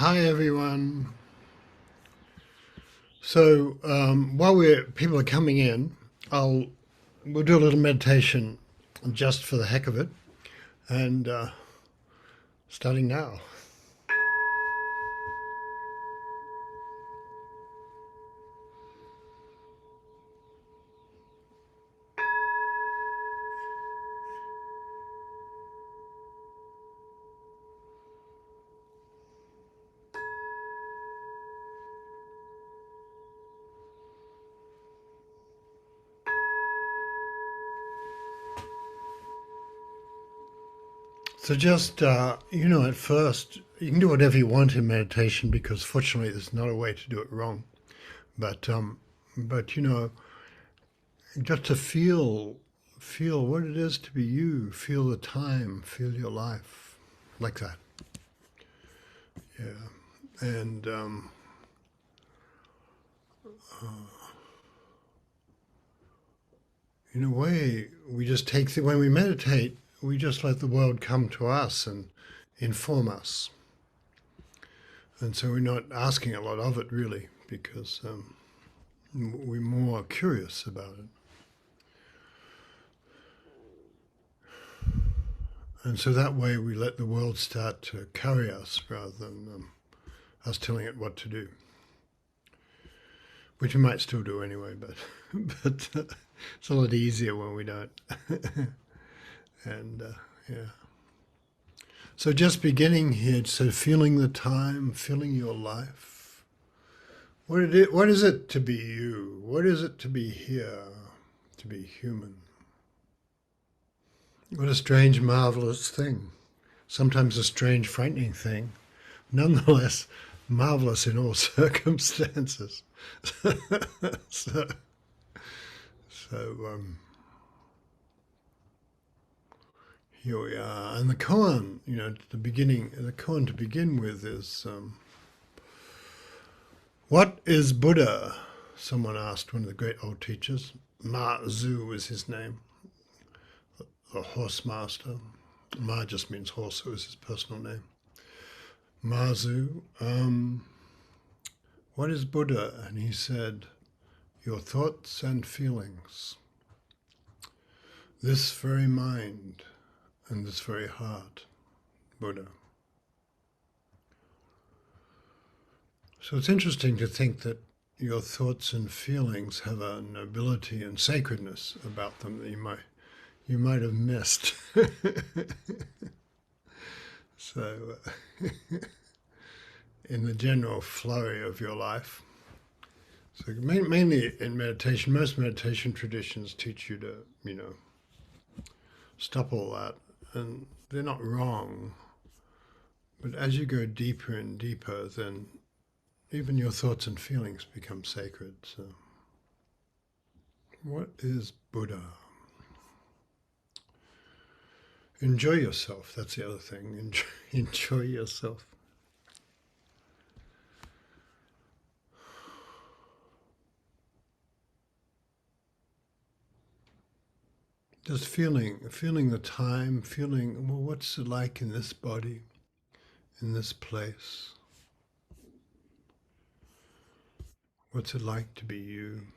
Hi everyone. So while people are coming in, I'll we'll do a little meditation just for the heck of it, and starting now. So just at first you can do whatever you want in meditation because fortunately there's not a way to do it wrong. But just to feel what it is to be you, feel the time, feel your life, like that. Yeah, and in a way, we just when we meditate, we just let the world come to us and inform us. And so we're not asking a lot of it really because we're more curious about it. And so that way we let the world start to carry us rather than us telling it what to do, which we might still do anyway, but, but it's a lot easier when we don't. And yeah. So just beginning here, so feeling the time, feeling your life. What is it to be you? What is it to be here, to be human? What a strange, marvelous thing. Sometimes a strange, frightening thing. Nonetheless, marvelous in all circumstances. so, so here we are. And the koan, the koan to begin with is, what is Buddha? Someone asked one of the great old teachers. Ma Zu was his name, the horse master. Ma just means horse, it was his personal name. Ma Zu, what is Buddha? And he said, your thoughts and feelings, this very mind and this very heart, Buddha. So it's interesting to think that your thoughts and feelings have a nobility and sacredness about them that you might have missed. So, in the general flurry of your life. So mainly in meditation, most meditation traditions teach you to, stop all that. And they're not wrong. But as you go deeper and deeper, then even your thoughts and feelings become sacred. So, what is Buddha? Enjoy yourself. That's the other thing. Enjoy yourself. Just feeling the time, feeling, well, what's it like in this body, in this place? What's it like to be you?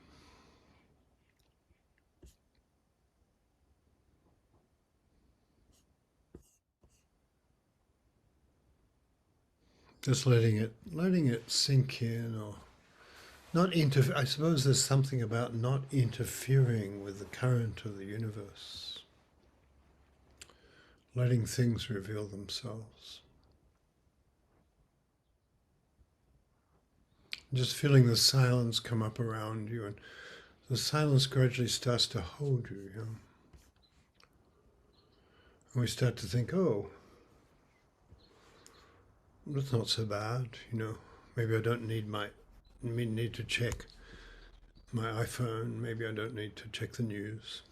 Just letting it sink in, or not I suppose there's something about not interfering with the current of the universe. Letting things reveal themselves. Just feeling the silence come up around you, and the silence gradually starts to hold you, And we start to think, oh, that's not so bad, Maybe I don't need to check my iPhone. Maybe I don't need to check the news.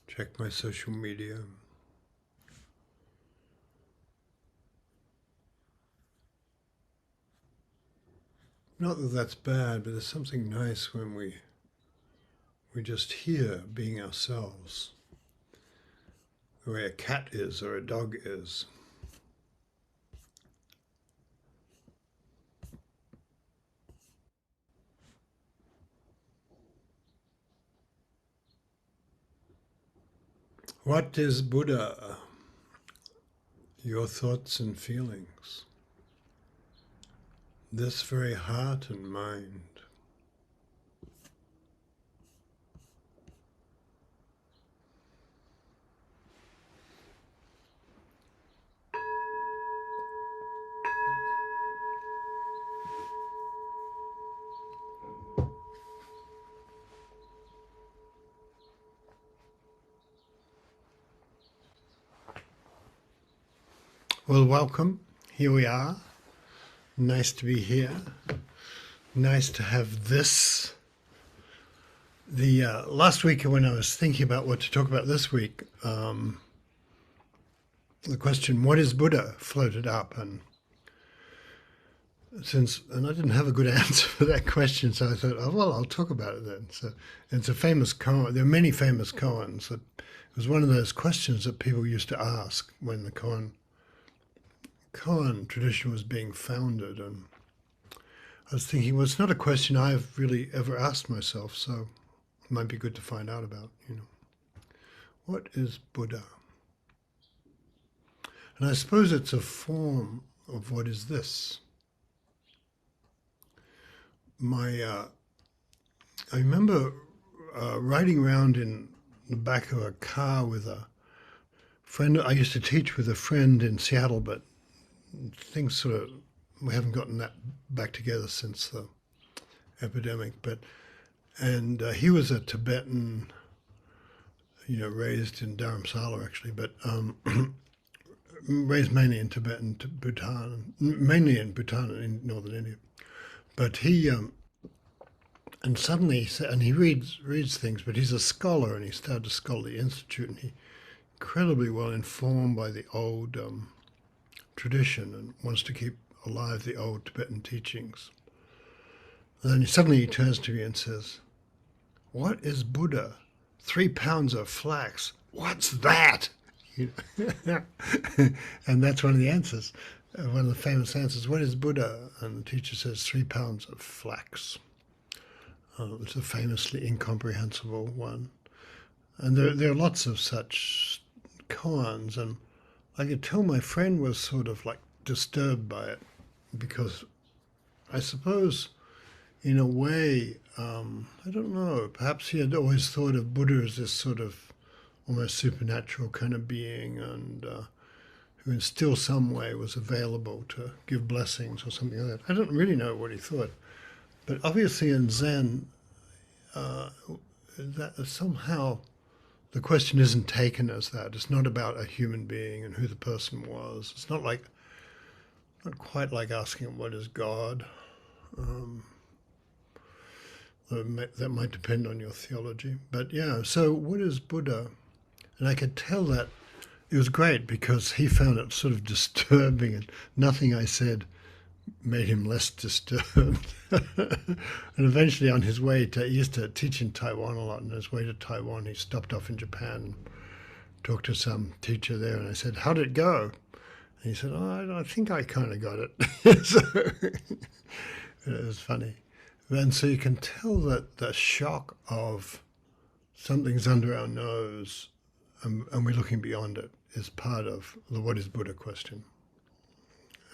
Check my social media. Not that that's bad, but there's something nice when We're just here being ourselves, the way a cat is or a dog is. What is Buddha? Your thoughts and feelings. This very heart and mind. Well, welcome. Here we are. Nice to be here. Nice to have this. The last week when I was thinking about what to talk about this week, the question, what is Buddha, floated up. And I didn't have a good answer for that question, so I thought, oh, well, I'll talk about it then. So it's a famous koan. There are many famous koans. It was one of those questions that people used to ask when the koan tradition was being founded, and I was thinking, well, it's not a question I've really ever asked myself, so it might be good to find out about, What is Buddha? And I suppose it's a form of what is this. I remember riding around in the back of a car with a friend. I used to teach with a friend in Seattle, but things we haven't gotten that back together since the epidemic. And he was a Tibetan, raised in Dharamsala actually, but raised mainly in Tibet and Bhutan, mainly in Bhutan and in northern India. But he, and suddenly he said, and he reads things, but he's a scholar, and he started to scholar the Institute, and he incredibly well informed by the old tradition and wants to keep alive the old Tibetan teachings. And then suddenly he turns to me and says, what is Buddha? 3 pounds of flax. What's that? And that's one of the answers. One of the famous answers, what is Buddha? And the teacher says 3 pounds of flax. It's a famously incomprehensible one. And there are lots of such koans, and I could tell my friend was sort of like disturbed by it, because I suppose in a way, I don't know, perhaps he had always thought of Buddha as this sort of almost supernatural kind of being, and who in still some way was available to give blessings or something like that. I don't really know what he thought. But obviously in Zen, that somehow the question isn't taken as that. It's not about a human being and who the person was. It's not quite like asking what is God. That might depend on your theology. But yeah, so what is Buddha? And I could tell that it was great, because he found it sort of disturbing, and nothing I said made him less disturbed. And eventually on his way he used to teach in Taiwan a lot, and on his way to Taiwan he stopped off in Japan and talked to some teacher there, and I said, how did it go? And he said, oh, I think I kind of got it. So it was funny. And so you can tell that the shock of something's under our nose and we're looking beyond it is part of the what is Buddha question.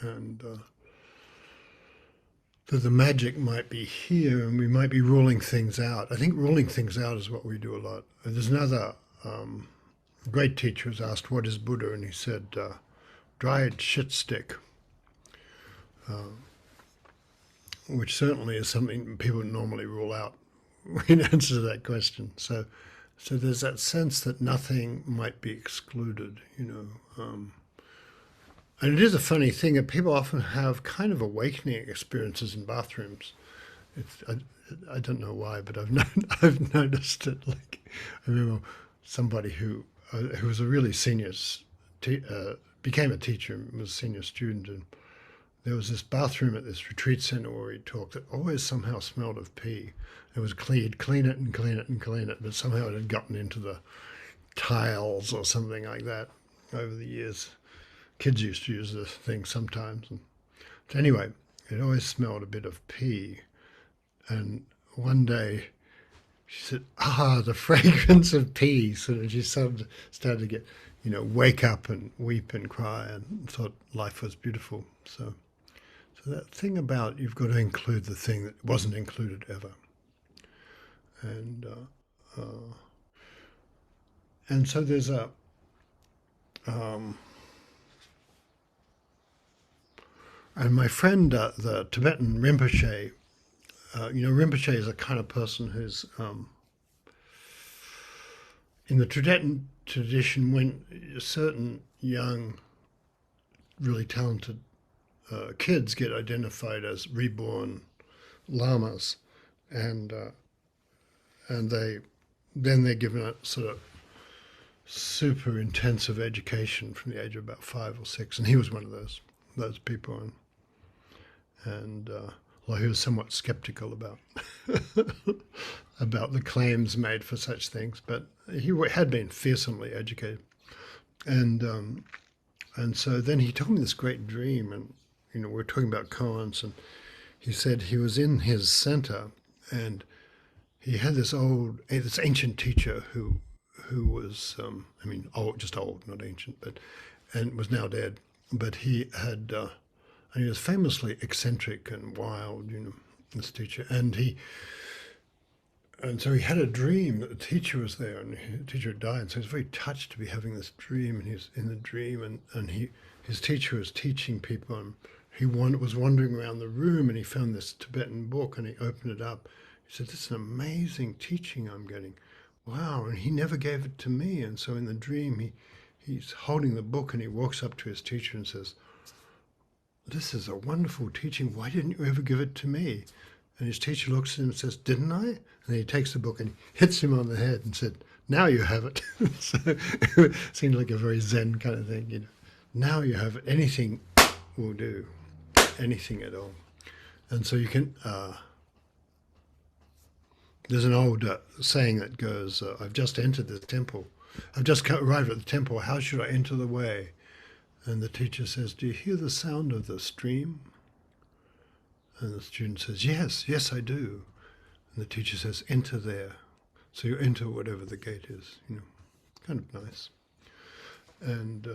And that the magic might be here, and we might be ruling things out. I think ruling things out is what we do a lot. There's another great teacher who's asked, what is Buddha? And he said, dried shit stick, which certainly is something people normally rule out in answer to that question. So there's that sense that nothing might be excluded, and it is a funny thing that people often have kind of awakening experiences in bathrooms. I don't know why, but I've noticed it. Like, I remember somebody who was a really senior, became a teacher and was a senior student, and there was this bathroom at this retreat center where he talked that always somehow smelled of pee. It was clean, clean it and clean it and clean it, but somehow it had gotten into the tiles or something like that over the years. Kids used to use this thing sometimes. And anyway, it always smelled a bit of pee. And one day she said, the fragrance of pee. So she started to get, wake up and weep and cry and thought life was beautiful. So that thing about you've got to include the thing that wasn't included ever. And so there's and my friend, the Tibetan Rinpoche, Rinpoche is a kind of person who's, in the Tibetan tradition, when certain young, really talented kids get identified as reborn lamas, and they're given a sort of super intensive education from the age of about 5 or 6, and he was one of those people, and well, he was somewhat skeptical about about the claims made for such things, but he had been fearsomely educated, and so then he told me this great dream, and we're talking about koans, and he said he was in his center, and he had this ancient teacher who was, just old, not ancient, and was now dead. But he had, and he was famously eccentric and wild, this teacher. And so he had a dream that the teacher was there, and the teacher had died. So he was very touched to be having this dream, and he's in the dream, and his teacher was teaching people, and he was wandering around the room, and he found this Tibetan book, and he opened it up. He said, "This is an amazing teaching I'm getting. Wow," and he never gave it to me. And so in the dream, he's holding the book, and he walks up to his teacher and says, "This is a wonderful teaching. Why didn't you ever give it to me?" And his teacher looks at him and says, "Didn't I?" And he takes the book and hits him on the head and said, "Now you have it." So it seemed like a very Zen kind of thing, Now you have it. Anything will do. Anything at all. And so you can... there's an old saying that goes, "I've just entered the temple. I've just arrived at the temple. How should I enter the way?" And the teacher says, "Do you hear the sound of the stream?" And the student says, yes, I do." And the teacher says, "Enter there." So you enter whatever the gate is, kind of nice. And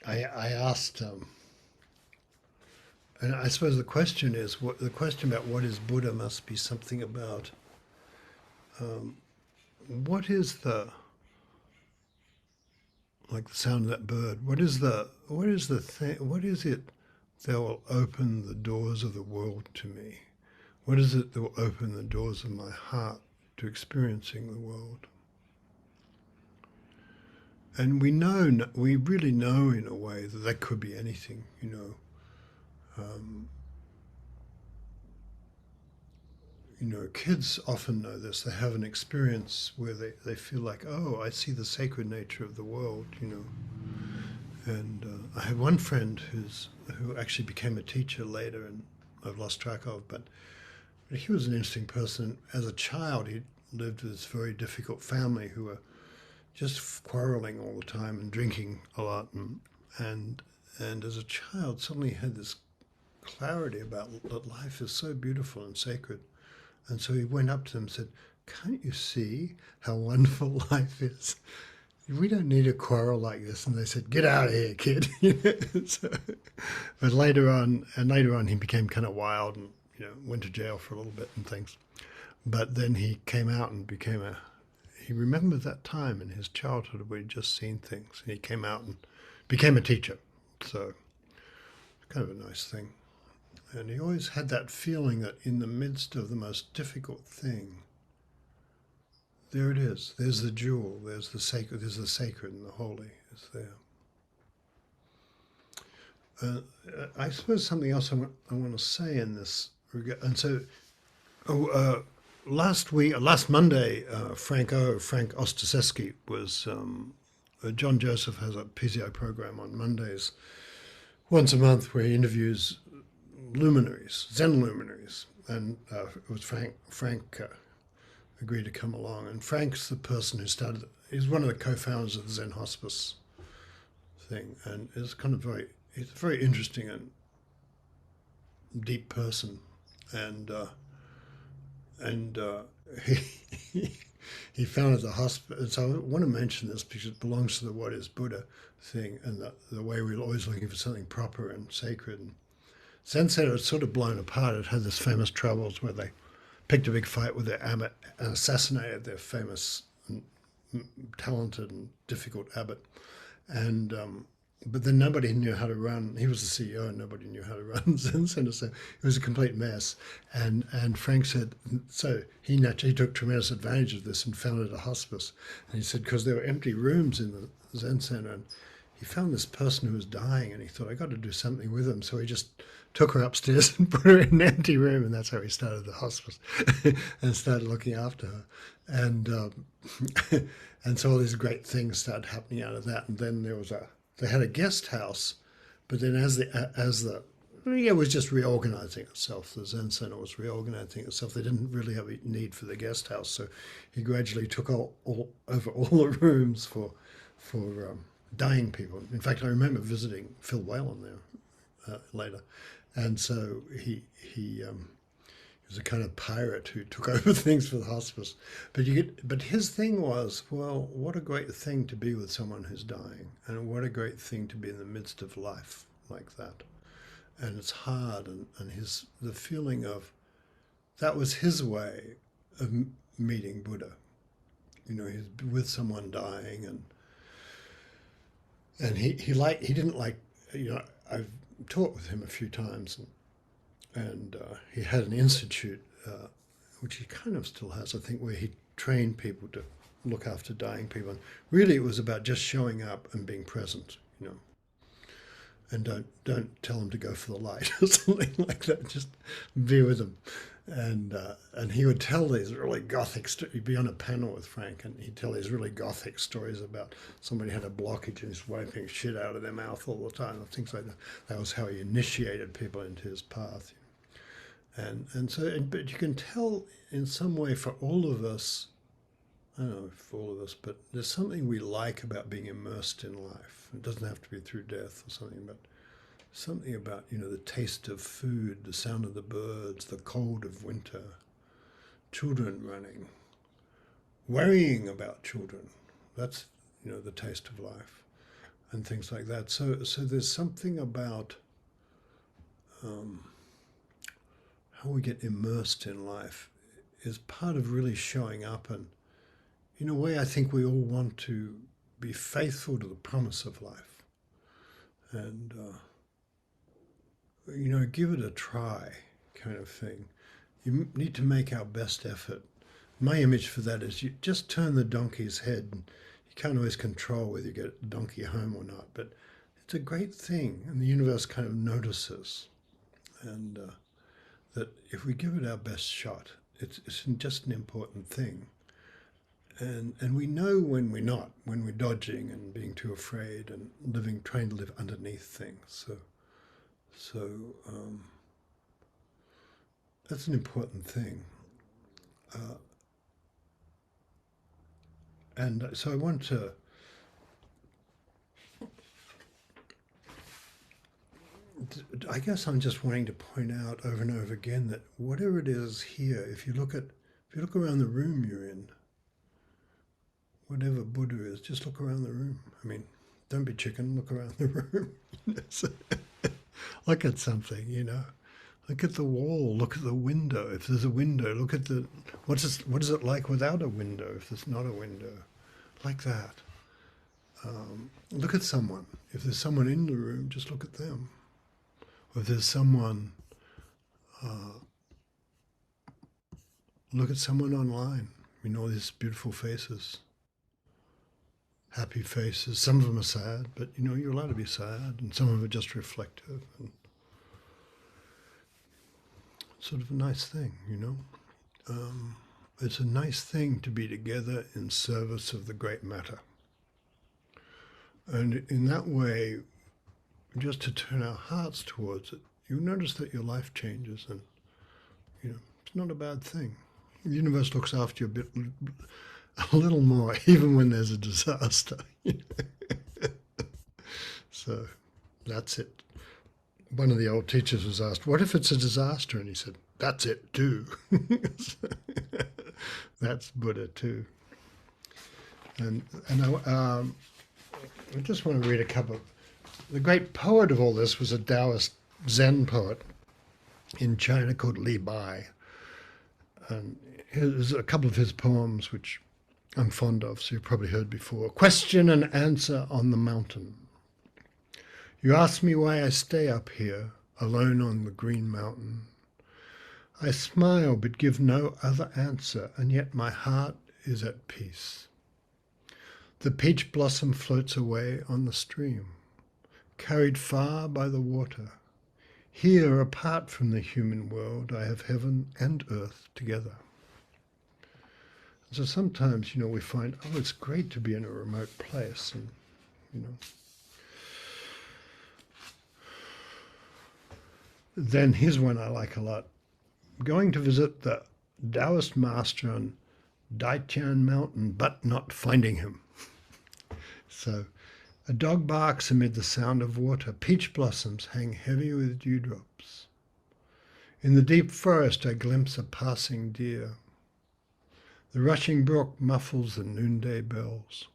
I asked... and I suppose the question about what is Buddha must be something about what is the sound of that bird? What is it that will open the doors of the world to me? What is it that will open the doors of my heart to experiencing the world? And we really know in a way that could be anything, kids often know this. They have an experience where they feel like, oh, I see the sacred nature of the world, And I had one friend who actually became a teacher later, and I've lost track of, but he was an interesting person. As a child, he lived with this very difficult family who were just quarreling all the time and drinking a lot, and as a child suddenly had this clarity about that life is so beautiful and sacred. And so he went up to them and said, "Can't you see how wonderful life is? We don't need a quarrel like this." And they said, "Get out of here, kid." But later on he became kind of wild and went to jail for a little bit and things. But then he came out and he remembered that time in his childhood where he'd just seen things. And he came out and became a teacher. So kind of a nice thing. And he always had that feeling that in the midst of the most difficult thing, there it is. There's the jewel. There's the sacred. There's the sacred and the holy is there. I suppose something else I want to say in this regard. And so, last Monday, Frank Ostaseski was John Joseph has a PCO program on Mondays, once a month, where he interviews luminaries, Zen luminaries, and it was Frank agreed to come along, and Frank's the person who started. He's one of the co-founders of the Zen Hospice thing, and it's kind of he's a very interesting and deep person, and he he founded the hospice. So I want to mention this because it belongs to the "What is Buddha" thing, and the way we're always looking for something proper and sacred. And Zen Center was sort of blown apart. It had this famous troubles where they picked a big fight with their abbot and assassinated their famous, and talented and difficult abbot. And but then nobody knew how to run. He was the CEO, and nobody knew how to run Zen Center. So it was a complete mess. And Frank said, so he naturally took tremendous advantage of this and founded a hospice. And he said, because there were empty rooms in the Zen Center, and he found this person who was dying, and he thought, I got to do something with him. So he just took her upstairs and put her in an empty room, and that's how he started the hospice and started looking after her. And and so all these great things started happening out of that. And then they had a guest house, but then as the it was just reorganizing itself. The Zen Center was reorganizing itself. They didn't really have a need for the guest house, so he gradually took over all the rooms for dying people. In fact, I remember visiting Phil Whalen there later, and so he was a kind of pirate who took over things for the hospice. But his thing was, well, what a great thing to be with someone who's dying, and what a great thing to be in the midst of life like that. And it's hard, and the feeling of that was his way of meeting Buddha. You know, he's with someone dying, and he didn't like, you know, I've taught with him a few times, and he had an institute, which he kind of still has, I think, where he trained people to look after dying people. And really, it was about just showing up and being present, you know. And don't tell them to go for the light or something like that. Just be with them. And he would tell these really gothic stories. He'd be on a panel with Frank, and he'd tell these really gothic stories about somebody had a blockage and he's wiping shit out of their mouth all the time, and things like that. That was how he initiated people into his path. But you can tell in some way for all of us, I don't know for all of us, but there's something we like about being immersed in life. It doesn't have to be through death or something, but something about, you know, the taste of food, the sound of the birds, the cold of winter, children running, worrying about children. That's, you know, the taste of life, and things like that. So there's something about how we get immersed in life is part of really showing up. And in a way, I think we all want to be faithful to the promise of life, and you know, give it a try, kind of thing. You need to make our best effort. My image for that is you just turn the donkey's head. And you can't always control whether you get the donkey home or not, but it's a great thing, and the universe kind of notices, and that if we give it our best shot, it's just an important thing. And we know when we're not, when we're dodging and being too afraid and trying to live underneath things. So that's an important thing. And so I want to I guess I'm just wanting to point out over and over again that whatever it is here, if you look around the room you're in, whatever Buddha is, just look around the room. I mean, don't be chicken, look around the room. Look at something, you know. Look at the wall, look at the window. If there's a window, look at what is it like without a window, if there's not a window? Like that. Look at someone. If there's someone in the room, just look at them. Or if there's someone, look at someone online. You know, these beautiful faces, happy faces. Some of them are sad, but you know, you're allowed to be sad, and some of them are just reflective. And sort of a nice thing, you know. It's a nice thing to be together in service of the great matter. And in that way, just to turn our hearts towards it, you notice that your life changes, and it's not a bad thing. The universe looks after you a little more, even when there's a disaster. So that's it. One of the old teachers was asked, "What if it's a disaster?" And he said, "That's it too." That's Buddha too. And I just want to read a couple. The great poet of all this was a Taoist Zen poet in China called Li Bai. And here's a couple of his poems, which I'm fond of, so you've probably heard before. Question and answer on the mountain. You ask me why I stay up here, alone on the green mountain. I smile but give no other answer, and yet my heart is at peace. The peach blossom floats away on the stream, carried far by the water. Here, apart from the human world, I have heaven and earth together. So sometimes, we find, it's great to be in a remote place, and, Then here's one I like a lot. Going to visit the Taoist master on Daitian Mountain, but not finding him. So, a dog barks amid the sound of water. Peach blossoms hang heavy with dewdrops. In the deep forest I glimpse a passing deer. The rushing brook muffles the noonday bells.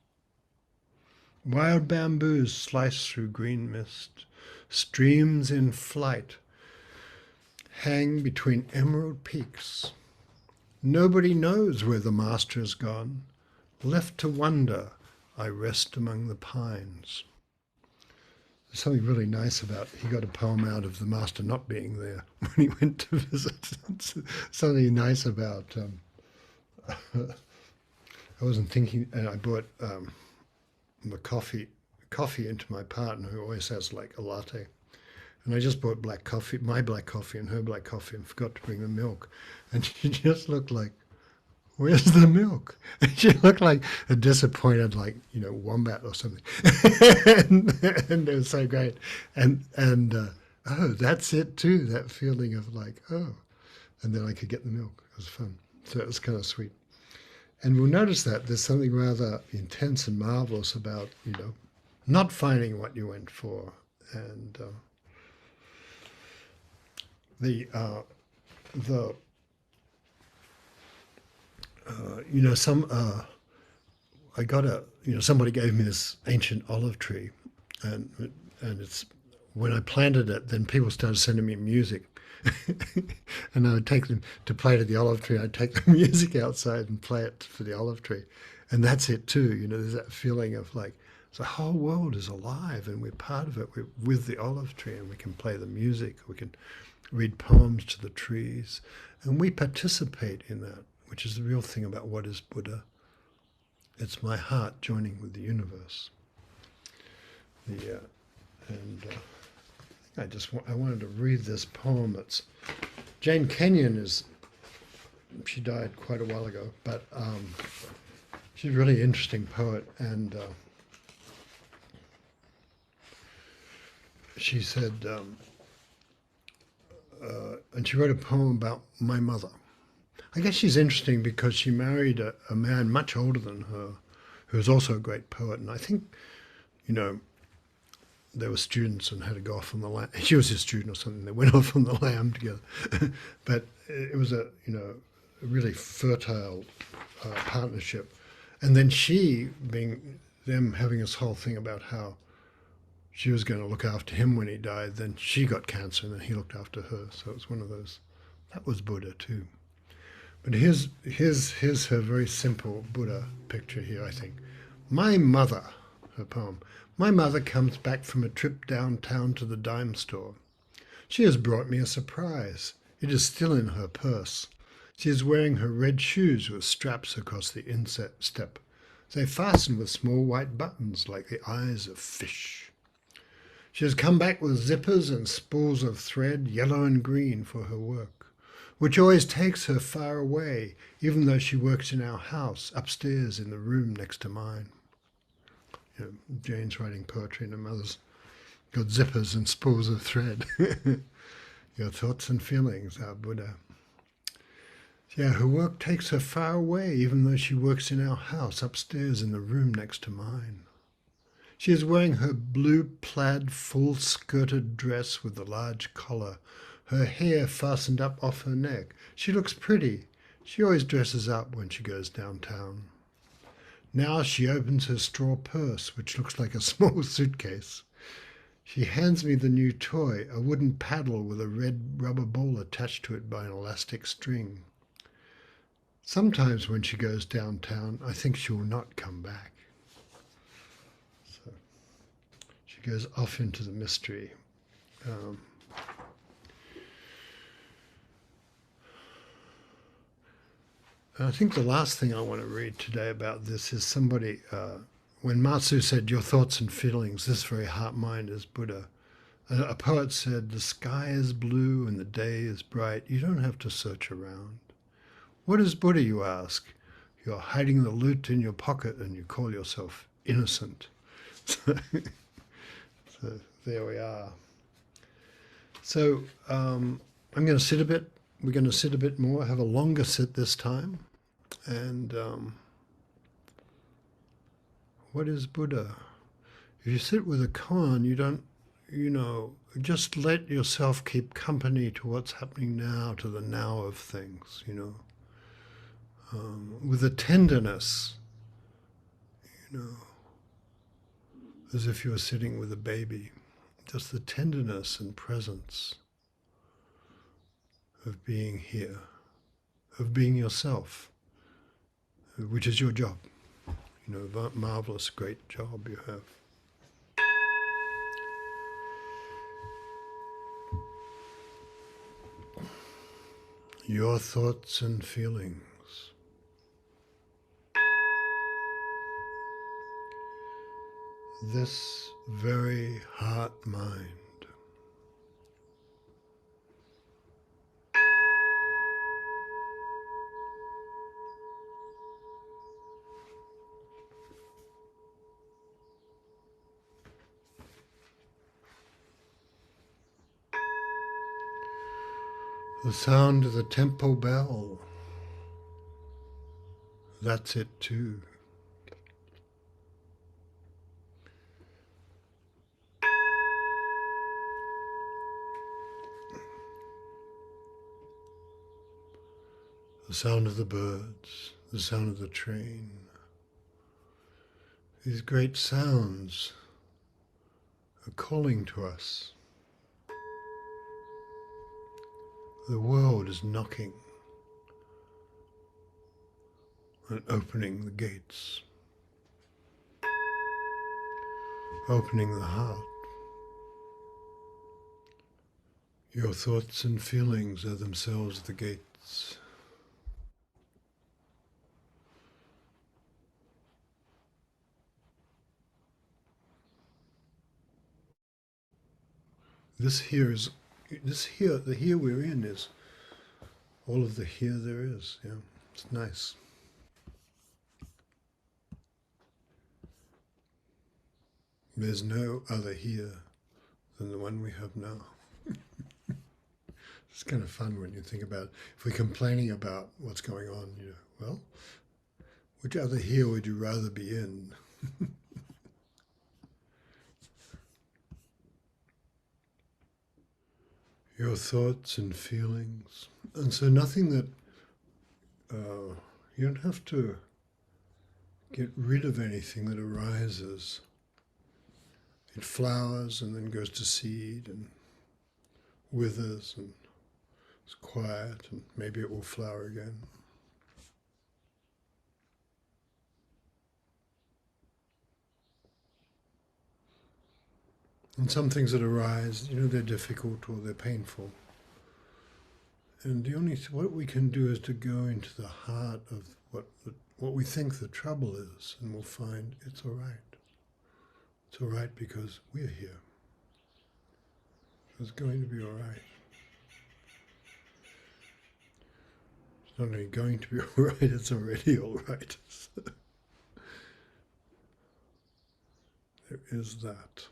Wild bamboos slice through green mist. Streams in flight hang between emerald peaks. Nobody knows where the master has gone. Left to wonder, I rest among the pines. There's something really nice about, he got a poem out of the master not being there when he went to visit. Something nice about, I wasn't thinking, and I brought the coffee into my partner, who always has like a latte. And I just bought black coffee, my black coffee and her black coffee, and forgot to bring the milk. And she just looked like, "Where's the milk?" And she looked like a disappointed, wombat or something. and it was so great. And oh, that's it too, that feeling of like, oh. And then I could get the milk. It was fun. So it was kind of sweet. And we'll notice that there's something rather intense and marvelous about, not finding what you went for. And I got somebody gave me this ancient olive tree, and it's, when I planted it, then people started sending me music. And I would take them to play to the olive tree. I'd take the music outside and play it for the olive tree. And that's it too. There's that feeling of like, the whole world is alive and we're part of it. We're with the olive tree, and we can play the music. We can read poems to the trees, and we participate in that, which is the real thing about what is Buddha. It's my heart joining with the universe. I wanted to read this poem. It's Jane Kenyon she died quite a while ago, but she's a really interesting poet, and she said, and she wrote a poem about my mother. I guess she's interesting because she married a man much older than her, who was also a great poet, and I think, they were students and had to go off on the lam. She was his student or something. They went off on the lam together. But it was a really fertile partnership. And then them having this whole thing about how she was going to look after him when he died. Then she got cancer, and then he looked after her. So it was one of those. That was Buddha too. But here's her very simple Buddha picture here, I think. My mother, her poem. My mother comes back from a trip downtown to the dime store. She has brought me a surprise. It is still in her purse. She is wearing her red shoes with straps across the instep. They fasten with small white buttons like the eyes of fish. She has come back with zippers and spools of thread, yellow and green, for her work, which always takes her far away, even though she works in our house, upstairs in the room next to mine. Jane's writing poetry and her mother's got zippers and spools of thread. Your thoughts and feelings, our Buddha. Yeah, her work takes her far away, even though she works in our house upstairs in the room next to mine. She is wearing her blue plaid full-skirted dress with a large collar, her hair fastened up off her neck. She looks pretty. She always dresses up when she goes downtown. Now she opens her straw purse, which looks like a small suitcase. She hands me the new toy, a wooden paddle with a red rubber ball attached to it by an elastic string. Sometimes when she goes downtown, I think she will not come back. So she goes off into the mystery. I think the last thing I want to read today about this is somebody, when Matsu said, your thoughts and feelings, this very heart-mind is Buddha. A poet said, the sky is blue and the day is bright. You don't have to search around. What is Buddha, you ask? You're hiding the loot in your pocket and you call yourself innocent. So there we are. So I'm going to sit a bit. We're going to sit a bit more, have a longer sit this time. And what is Buddha? If you sit with a koan, you don't, just let yourself keep company to what's happening now, to the now of things, with a tenderness, as if you were sitting with a baby, just the tenderness and presence of being here, of being yourself, which is your job, a marvelous, great job you have. Your thoughts and feelings. This very heart-mind. The sound of the temple bell. That's it too. The sound of the birds, the sound of the train. These great sounds are calling to us. The world is knocking and opening the gates, opening the heart. Your thoughts and feelings are themselves the gates. The here we're in is all of the here there is. Yeah, it's nice. There's no other here than the one we have now. It's kind of fun when you think about, if we're complaining about what's going on, well, which other here would you rather be in? Your thoughts and feelings. And so nothing that, you don't have to get rid of anything that arises. It flowers and then goes to seed and withers and it's quiet and maybe it will flower again. And some things that arise, they're difficult or they're painful. And what we can do is to go into the heart of what we think the trouble is, and we'll find it's all right. It's all right because we're here. It's going to be all right. It's not only going to be all right, it's already all right. There is that.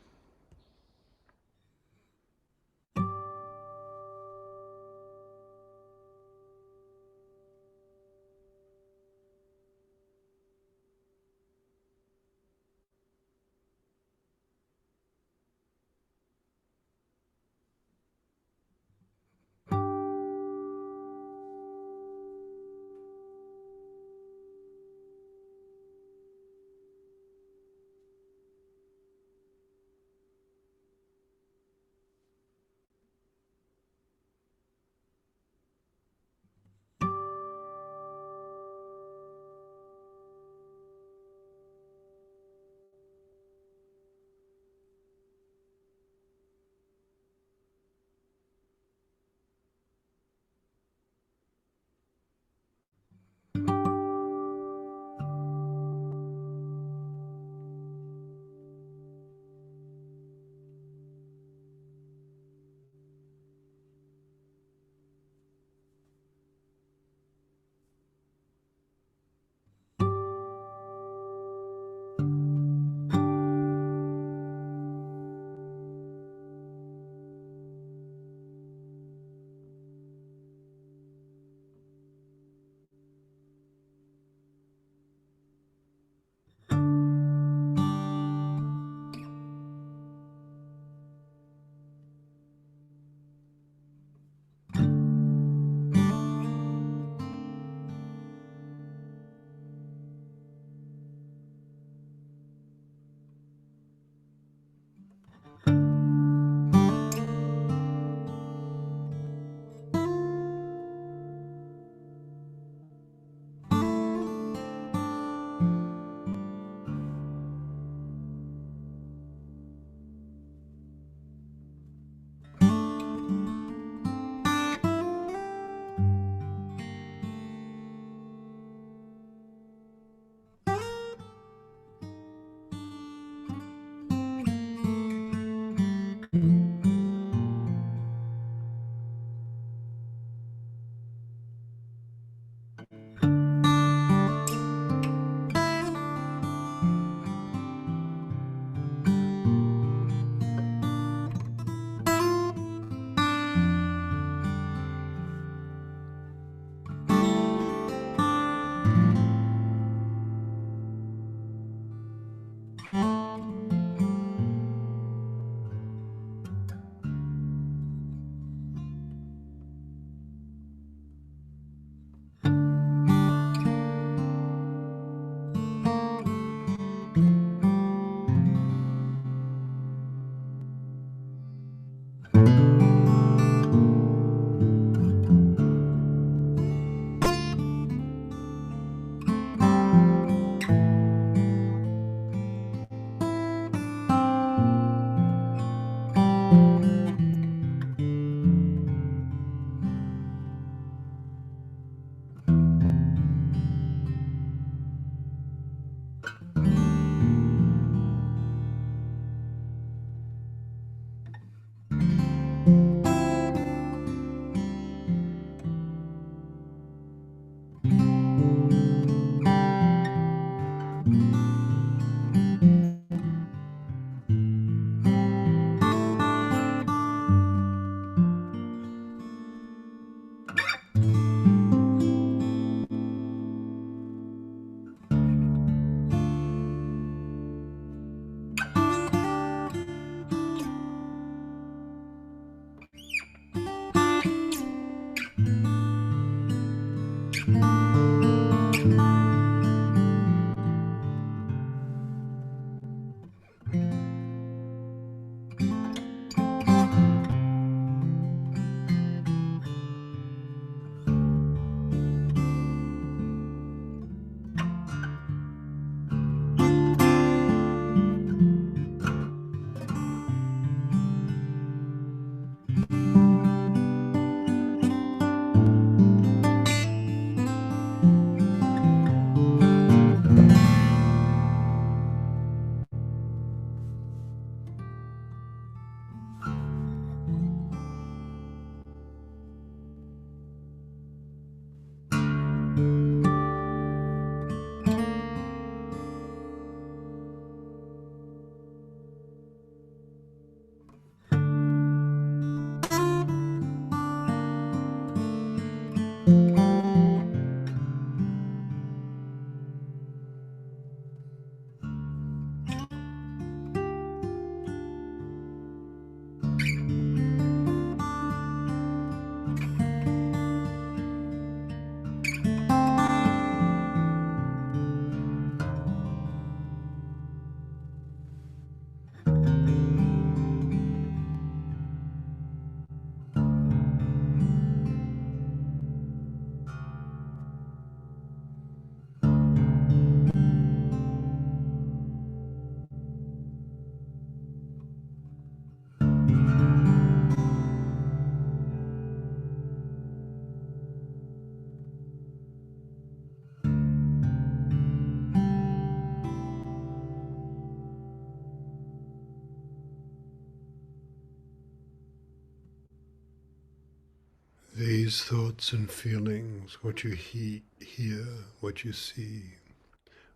these thoughts and feelings, what you hear, what you see,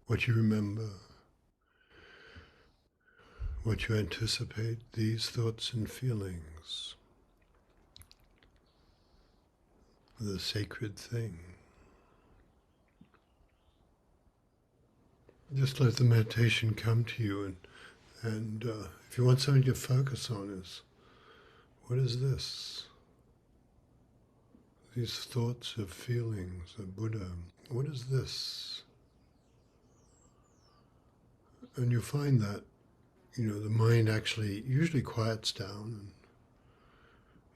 what you remember, what you anticipate, these thoughts and feelings, the sacred thing. Just let the meditation come to you, and if you want something to focus on, is what is this? These thoughts of feelings of Buddha. What is this? And you find that, the mind actually usually quiets down, and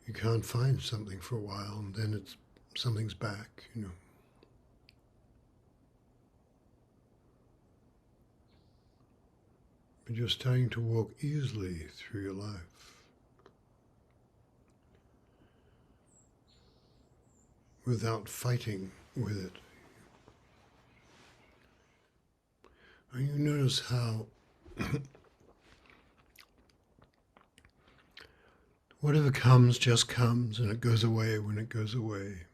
you can't find something for a while, and then something's back. But you're starting to walk easily through your life without fighting with it. And you notice how whatever comes just comes, and it goes away when it goes away.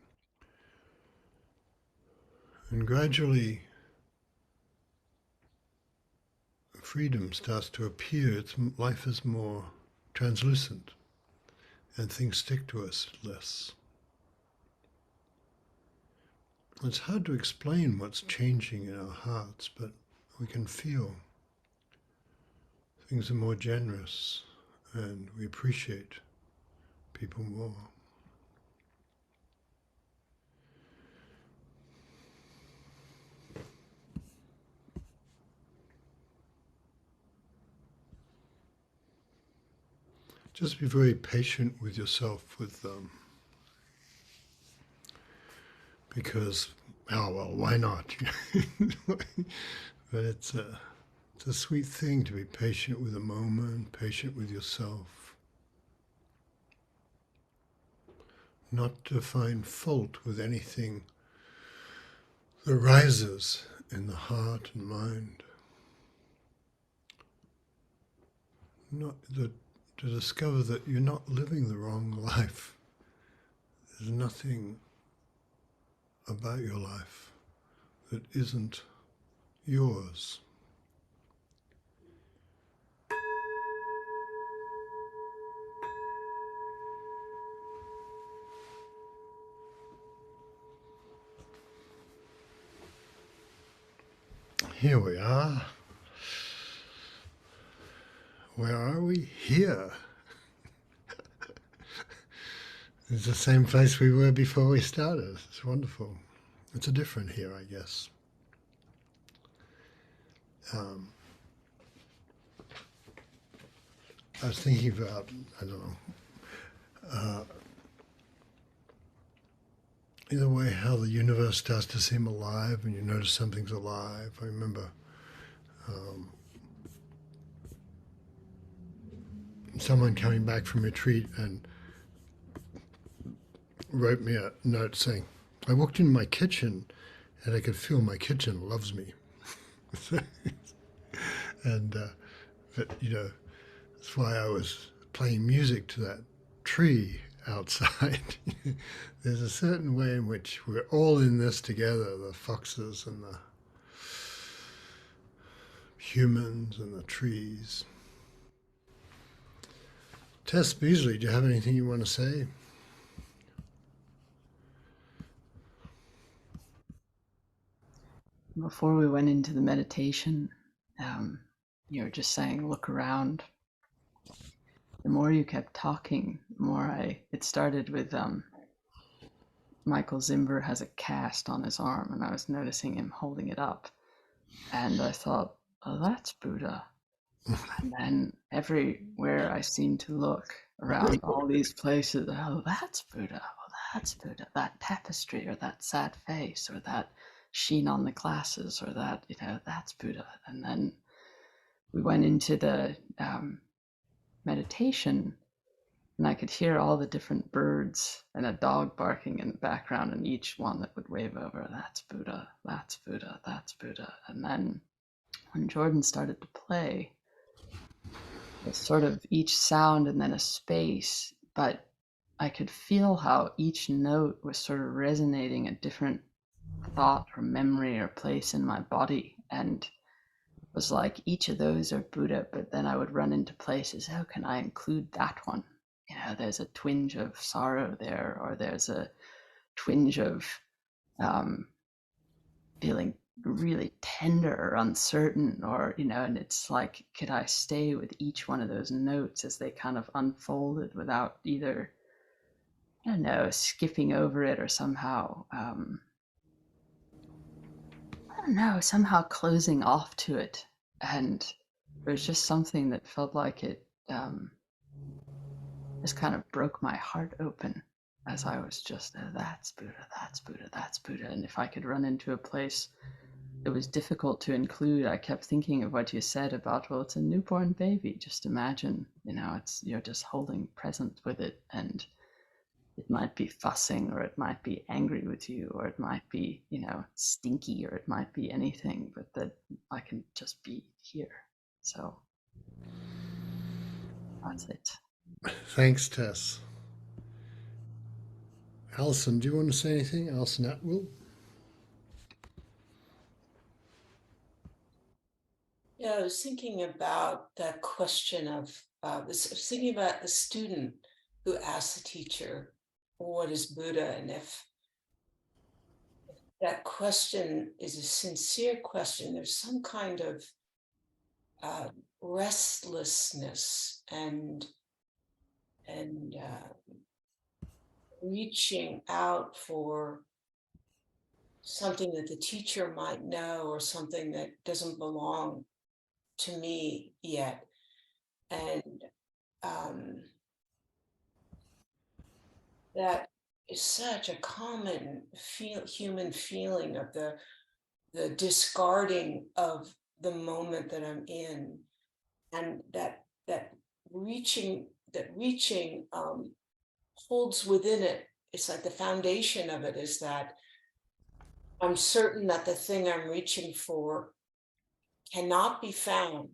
And gradually freedom starts to appear. Life is more translucent, and things stick to us less. It's hard to explain what's changing in our hearts, but we can feel things are more generous, and we appreciate people more. Just be very patient with yourself, because, why not? But it's a sweet thing to be patient with the moment, patient with yourself. Not to find fault with anything that arises in the heart and mind. To discover that you're not living the wrong life. There's nothing about your life that isn't yours. Here we are. Where are we? Here. It's the same place we were before we started. It's wonderful. It's a different here, I guess. I was thinking about, in a way, how the universe starts to seem alive and you notice something's alive. I remember someone coming back from retreat and wrote me a note saying, I walked into my kitchen and I could feel my kitchen loves me. And that's why I was playing music to that tree outside. There's a certain way in which we're all in this together, the foxes and the humans and the trees. Tess Beasley, do you have anything you want to say? Before we went into the meditation, you were just saying, look around. The more you kept talking, the more it started with Michael Zimber has a cast on his arm, and I was noticing him holding it up. And I thought, oh, that's Buddha. And then everywhere I seemed to look around all these places, oh, that's Buddha. Oh, that's Buddha. That tapestry, or that sad face, or that sheen on the glasses, or that, that's Buddha. And then we went into the meditation, and I could hear all the different birds and a dog barking in the background, and each one that would wave over, that's Buddha, that's Buddha, that's Buddha. And then when Jordan started to play, it's sort of each sound and then a space, but I could feel how each note was sort of resonating a different thought or memory or place in my body, and was like, each of those are Buddha, but then I would run into places, how can I include that one? There's a twinge of sorrow there, or there's a twinge of feeling really tender or uncertain, or, and it's like, could I stay with each one of those notes as they kind of unfolded without either, I don't know, skipping over it or somehow, I don't know, somehow closing off to it. And there was just something that felt like it just kind of broke my heart open as I was just, that's Buddha, that's Buddha, that's Buddha. And if I could run into a place it was difficult to include, I kept thinking of what you said about, well, it's a newborn baby. Just imagine, you're just holding present with it, and it might be fussing, or it might be angry with you, or it might be, stinky, or it might be anything, but that I can just be here. So that's it. Thanks, Tess. Alison, do you want to say anything? Alison Atwill? Yeah, I was thinking about that question of this. I was thinking about the student who asked the teacher, "What is Buddha?" And if that question is a sincere question, there's some kind of restlessness and reaching out for something that the teacher might know, or something that doesn't belong to me yet, and um, that is such a common human feeling of the discarding of the moment that I'm in, and that reaching holds within it. It's like the foundation of it is that I'm certain that the thing I'm reaching for cannot be found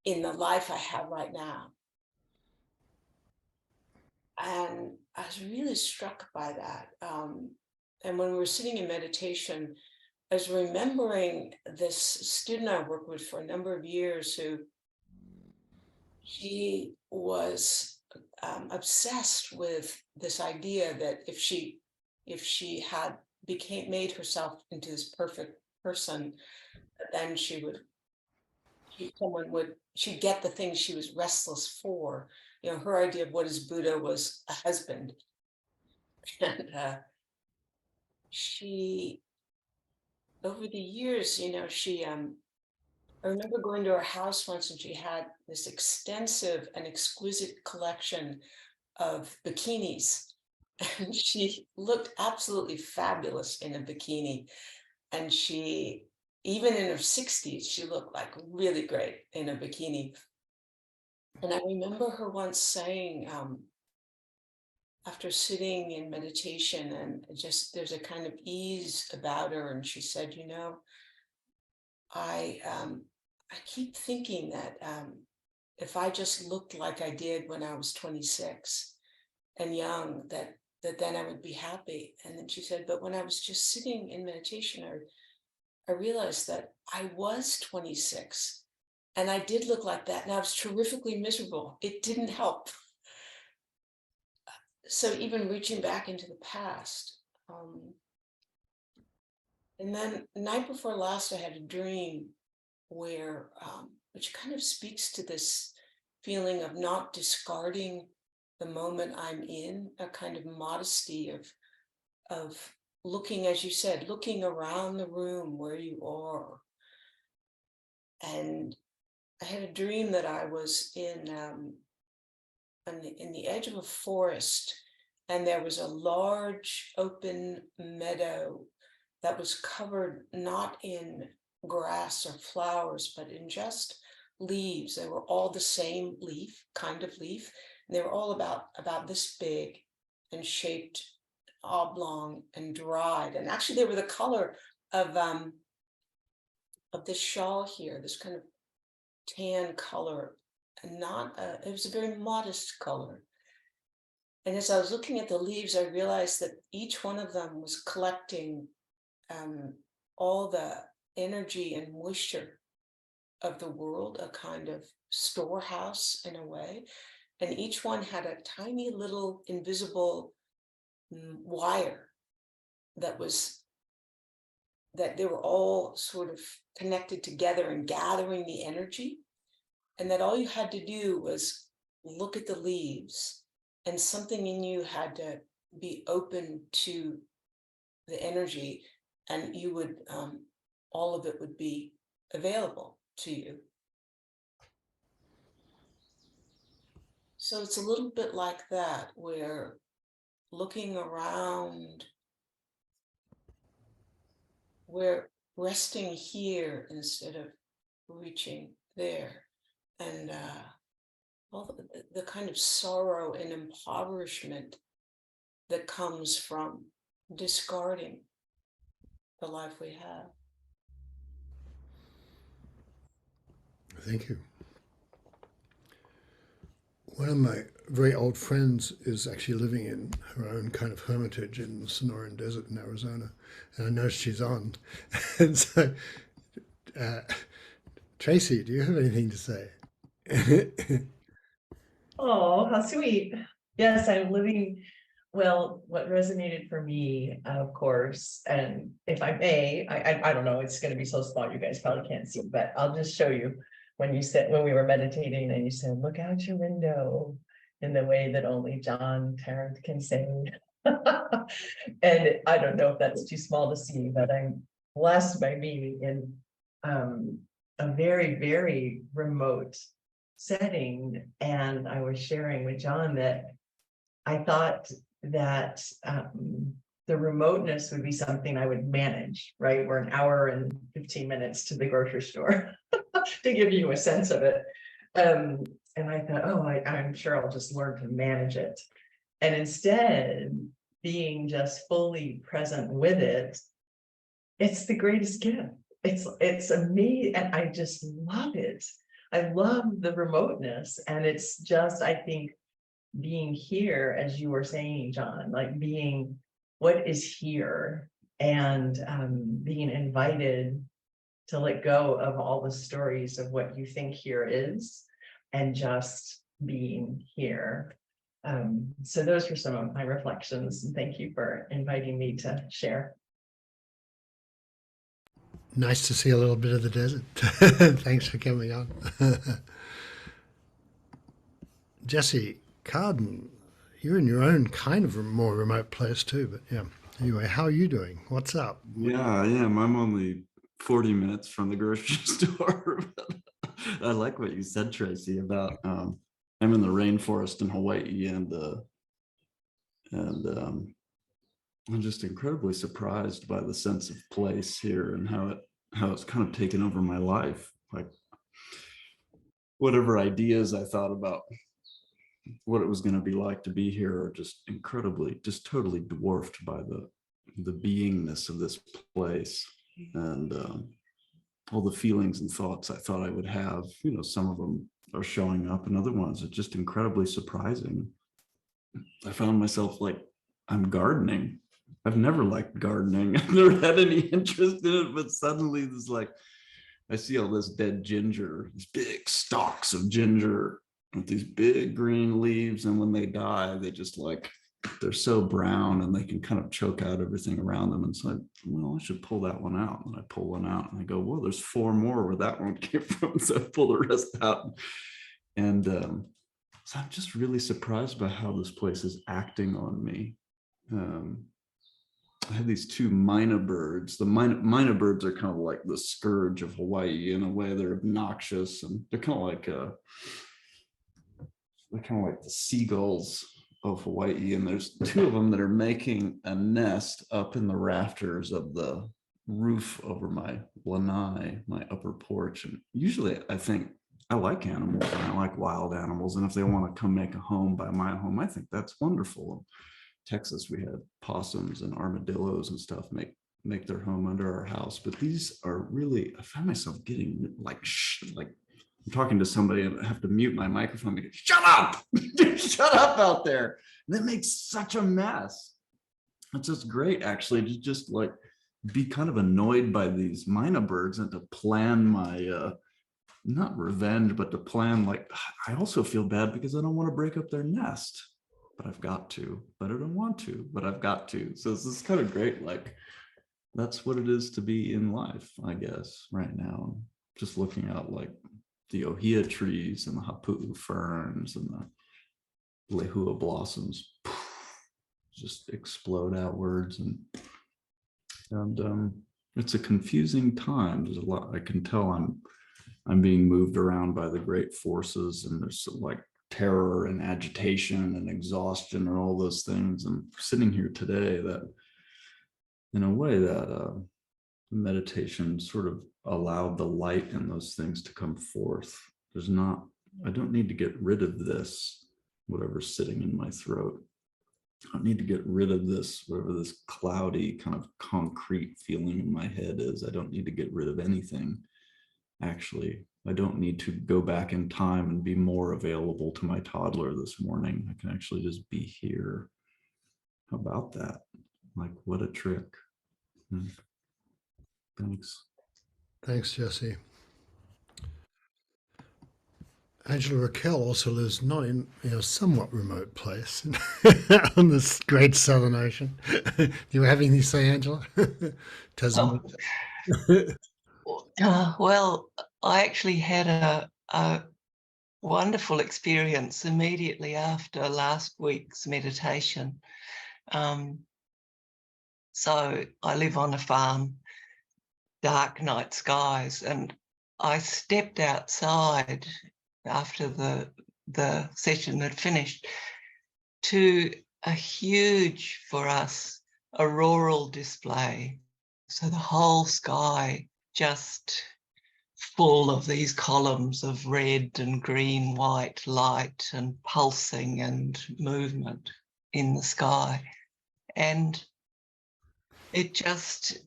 in the life I have right now. And I was really struck by that. And when we were sitting in meditation, I was remembering this student I worked with for a number of years, who she was obsessed with this idea that if she had made herself into this perfect person, then she'd get the things she was restless for. Her idea of what is Buddha was a husband, and she, over the years, I remember going to her house once, and she had this extensive and exquisite collection of bikinis. And she looked absolutely fabulous in a bikini. And even in her 60s, she looked like really great in a bikini. And I remember her once saying, after sitting in meditation, and just there's a kind of ease about her, and she said, I keep thinking that if I just looked like I did when I was 26 and young, that then I would be happy. And then she said, but when I was just sitting in meditation, I realized that I was 26 and I did look like that, and I was terrifically miserable. It didn't help. So even reaching back into the past. And then the night before last, I had a dream where, which kind of speaks to this feeling of not discarding the moment I'm in, a kind of modesty of looking, as you said, looking around the room where you are. And I had a dream that I was in the edge of a forest, and there was a large open meadow that was covered not in grass or flowers, but in just leaves. They were all the same kind of leaf. And they were all about this big and shaped oblong and dried. And actually they were the color of this shawl here, this kind of tan color, and not it was a very modest color. And as I was looking at the leaves, I realized that each one of them was collecting all the energy and moisture of the world, a kind of storehouse in a way. And each one had a tiny little invisible wire that they were all sort of connected together and gathering the energy. And that all you had to do was look at the leaves, and something in you had to be open to the energy, and you would, all of it would be available to you. So it's a little bit like that, where looking around, we're resting here instead of reaching there. And all the kind of sorrow and impoverishment that comes from discarding the life we have. Thank you. One of my very old friends is actually living in her own kind of hermitage in the Sonoran Desert in Arizona, and I know she's on. And so, Tracy, do you have anything to say? Oh, how sweet. Yes, I'm living, well, what resonated for me, of course, and if I may, I don't know, it's gonna be so small, you guys probably can't see, but I'll just show you. When we were meditating and you said, look out your window in the way that only John Tarrant can say. And I don't know if that's too small to see, but I'm blessed by being in a very, very remote setting. And I was sharing with John that I thought that the remoteness would be something I would manage, right? We're an hour and 15 minutes to the grocery store to give you a sense of it. And I thought, oh, I'm sure I'll just learn to manage it. And instead, being just fully present with it, it's the greatest gift. It's amazing. And I just love it. I love the remoteness. And it's just, I think, being here, as you were saying, John, like being what is here, and being invited to let go of all the stories of what you think here is, and just being here. So those were some of my reflections, and thank you for inviting me to share. Nice to see a little bit of the desert. Thanks for coming on. Jesse Carden, you're in your own kind of more remote place too, but yeah. Anyway, how are you doing? What's up? Yeah, I am. I'm only 40 minutes from the grocery store. I like what you said, Tracy, about I'm in the rainforest in Hawaii, and I'm just incredibly surprised by the sense of place here and how it's kind of taken over my life. Like whatever ideas I thought about what it was going to be like to be here are just totally dwarfed by the beingness of this place, and all the feelings and thoughts I thought I would have. Some of them are showing up, and other ones are just incredibly surprising. I found myself like I'm gardening. I've never liked gardening. I've never had any interest in it, but suddenly there's like, I see all this dead ginger, these big stalks of ginger with these big green leaves, and when they die, they're so brown and they can kind of choke out everything around them. And so I should pull that one out. And I pull one out and I go, well, there's 4 more where that one came from. So I pull the rest out. And so I'm just really surprised by how this place is acting on me. I have these 2 myna birds. The myna birds are kind of like the scourge of Hawaii in a way. They're obnoxious, and they're kind of like the seagulls of Hawaii. And there's 2 of them that are making a nest up in the rafters of the roof over my lanai, my upper porch. And usually I think I like animals, and I like wild animals. And if they want to come make a home by my home, I think that's wonderful. In Texas, we had possums and armadillos and stuff make their home under our house. But these are really, I found myself getting like I'm talking to somebody and I have to mute my microphone. Go, shut up! Shut up out there! And that makes such a mess. It's just great, actually, to just like be kind of annoyed by these mynah birds and to plan my not revenge, but to plan, like, I also feel bad because I don't want to break up their nest, but I've got to, but I don't want to, but I've got to. So this is kind of great. Like, that's what it is to be in life, I guess, right now. Just looking out like the ohia trees and the hapu'u ferns and the lehua blossoms just explode outwards. And it's a confusing time. There's a lot, I can tell I'm being moved around by the great forces, and there's like terror and agitation and exhaustion and all those things. And sitting here today, that in a way that meditation sort of allowed the light in those things to come forth. I don't need to get rid of this, whatever's sitting in my throat. I don't need to get rid of this, whatever this cloudy kind of concrete feeling in my head is. I don't need to get rid of anything. Actually, I don't need to go back in time and be more available to my toddler this morning. I can actually just be here. How about that? Like, what a trick. Thanks. Thanks, Jesse. Angela Raquel also lives not in a somewhat remote place on this great southern ocean. Do you have anything to say, Angela? Tasmania. Well, I actually had a wonderful experience immediately after last week's meditation. So I live on a farm, dark night skies, and I stepped outside after the session had finished to a huge, for us, auroral display. So the whole sky just full of these columns of red and green, white light and pulsing and movement in the sky. And it just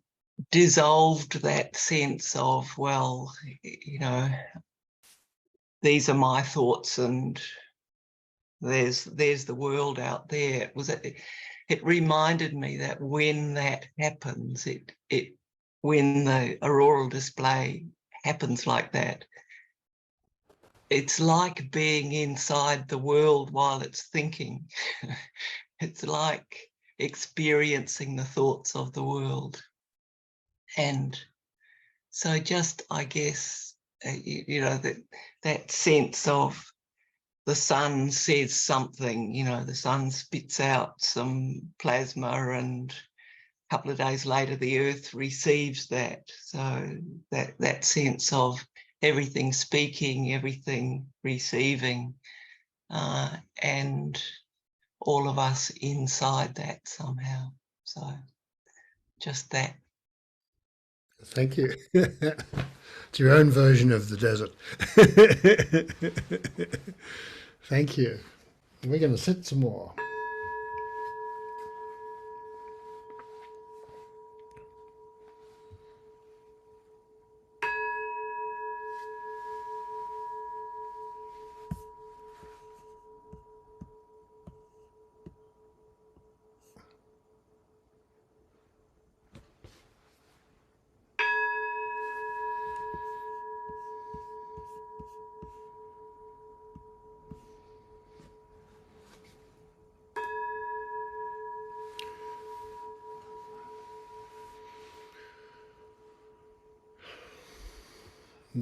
dissolved that sense of, well, these are my thoughts and there's the world out there. It reminded me that when that happens, when the auroral display happens like that, it's like being inside the world while it's thinking. It's like experiencing the thoughts of the world. And so just, I guess, that sense of the sun says something, the sun spits out some plasma, and a couple of days later the earth receives that. So that sense of everything speaking, everything receiving, and all of us inside that somehow. So just that. Thank you. It's your own version of the desert. Thank you. We're going to sit some more.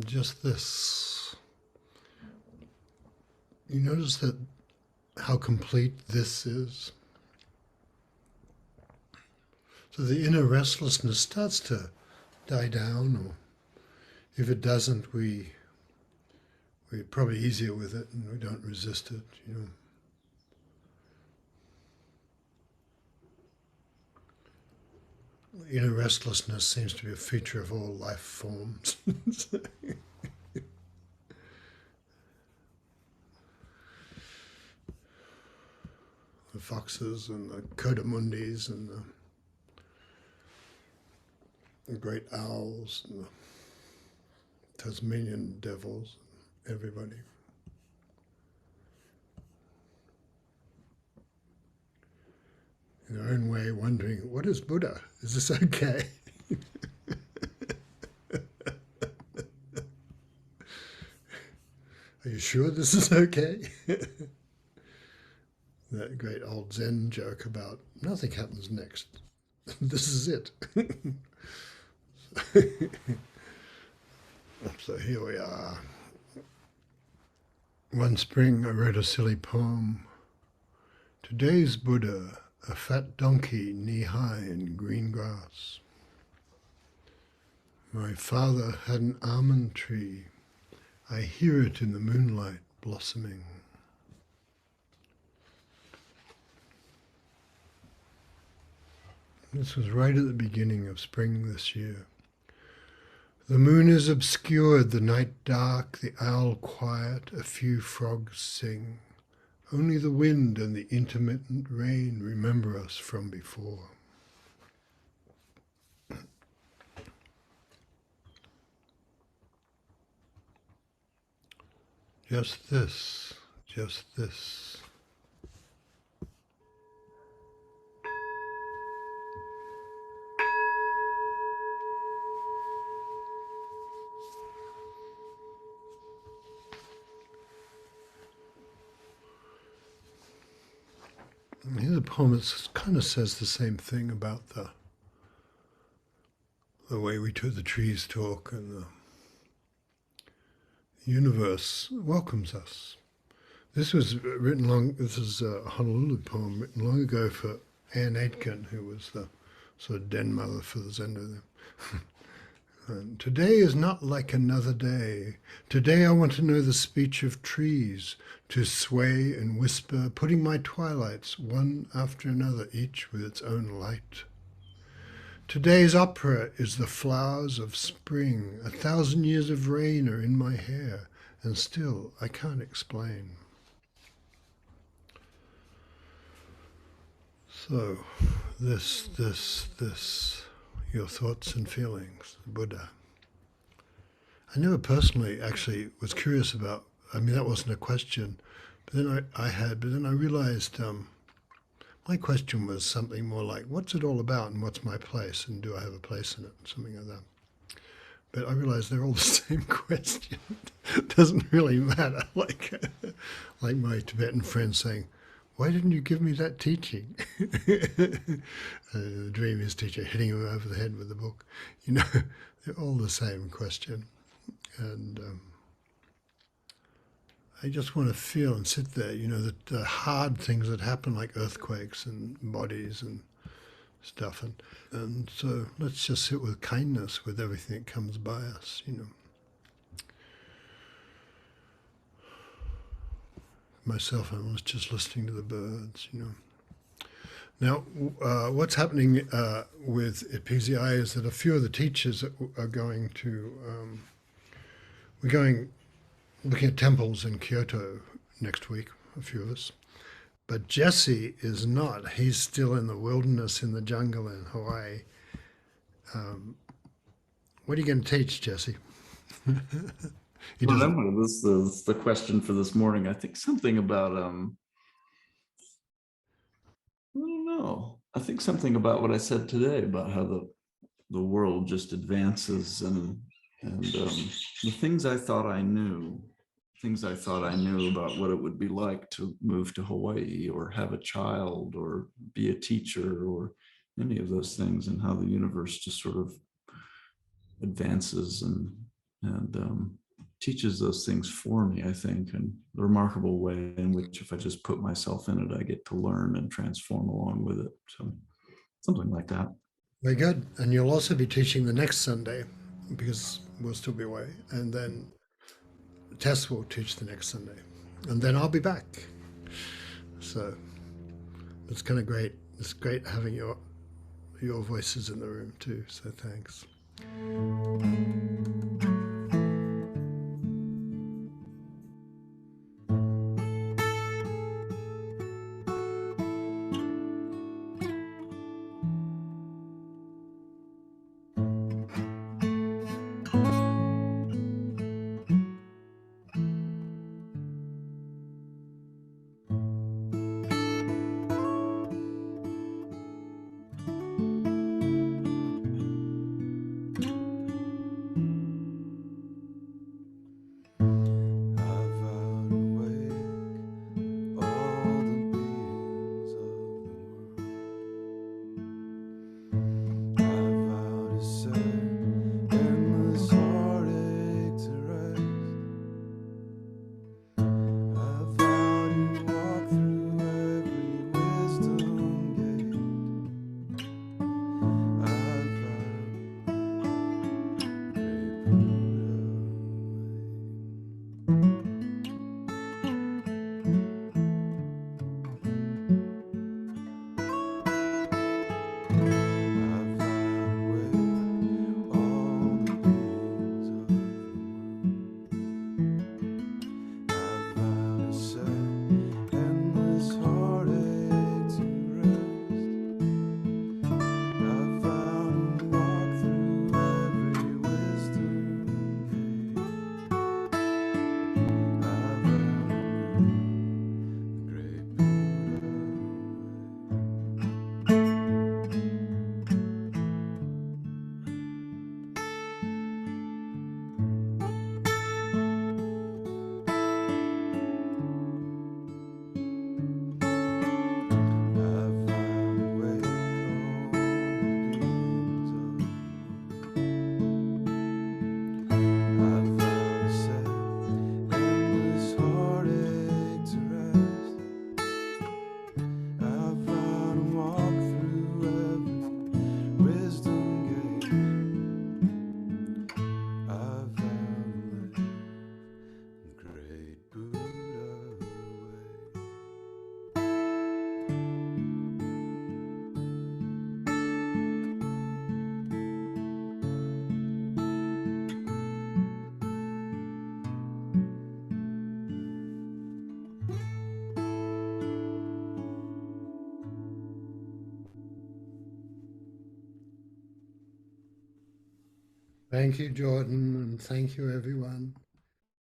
Just this. You notice that how complete this is? So the inner restlessness starts to die down, or if it doesn't, we're probably easier with it and we don't resist it, Inner restlessness seems to be a feature of all life forms. The foxes and the kodamundis and the great owls and the Tasmanian devils, everybody. In their own way, wondering, what is Buddha? Is this okay? Are you sure this is okay? That great old Zen joke about nothing happens next. This is it. So here we are. One spring I wrote a silly poem. Today's Buddha, a fat donkey knee-high in green grass. My father had an almond tree. I hear it in the moonlight blossoming. This was right at the beginning of spring this year. The moon is obscured, the night dark, the owl quiet, a few frogs sing. Only the wind and the intermittent rain remember us from before. Just this, just this. And here's a poem that kind of says the same thing about the way we the trees talk, and the universe welcomes us. This was written this is a Honolulu poem written long ago for Anne Aitken, who was the sort of den mother for the Zendo. And today is not like another day. Today I want to know the speech of trees, to sway and whisper, putting my twilights one after another, each with its own light. Today's opera is the flowers of spring. 1,000 years of rain are in my hair, and still I can't explain. So, this, your thoughts and feelings, Buddha. I never personally actually was curious about, I mean, that wasn't a question, but then I realized my question was something more like, what's it all about and what's my place and do I have a place in it, something like that. But I realized they're all the same question. It doesn't really matter, like my Tibetan friend saying, why didn't you give me that teaching? The dream his teacher hitting him over the head with the book. You know, they're all the same question. And I just want to feel and sit there, you know, the hard things that happen, like earthquakes and bodies and stuff. And so let's just sit with kindness with everything that comes by us, you know. Myself, I was just listening to the birds, you know. Now, what's happening with PZI is that a few of the teachers are going to, looking at temples in Kyoto next week, a few of us. But Jesse is not. He's still in the wilderness, in the jungle in Hawaii. What are you going to teach, Jesse? Remember, this is the question for this morning. I think something about I don't know. I think something about what I said today about how the world just advances and the things I thought I knew about what it would be like to move to Hawaii or have a child or be a teacher or any of those things, and how the universe just sort of advances and teaches those things for me, I think, in a remarkable way in which if I just put myself in it, I get to learn and transform along with it. So something like that. Very good. And you'll also be teaching the next Sunday because we'll still be away. And then Tess will teach the next Sunday. And then I'll be back. So it's kind of great. It's great having your voices in the room too. So thanks. Thank you, Jordan, and thank you, everyone.